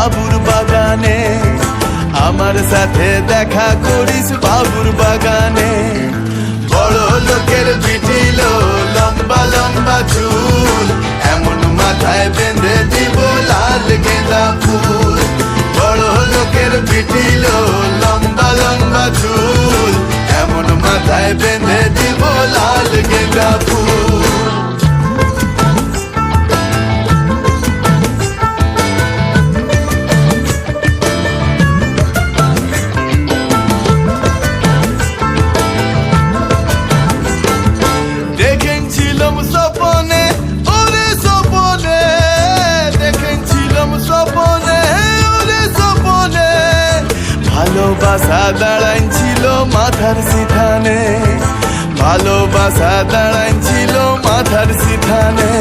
বাবুর বাগানে, আমার সাথে দেখা করিস বাবুর বাগানে। বড় লোকের বিটিল লম্বা লম্বা চুল, এমন মাথায় বেঁধে দিব লাল গেঁদা ফুল। বড় লোকের বিটিল লম্বা লম্বা চুল, এমন মাথায় বেঁধে দিব লাল গেঁদা ফুল। দেখেছিলাম স্বপনে, ওরে স্বপনে, দেখেছিলাম স্বপনে, ওরে স্বপনে, ভালোবাসা দাঁড়াইছিল মাথার সিথানে, ভালোবাসা দাঁড়াইছিল মাথার সিথানে।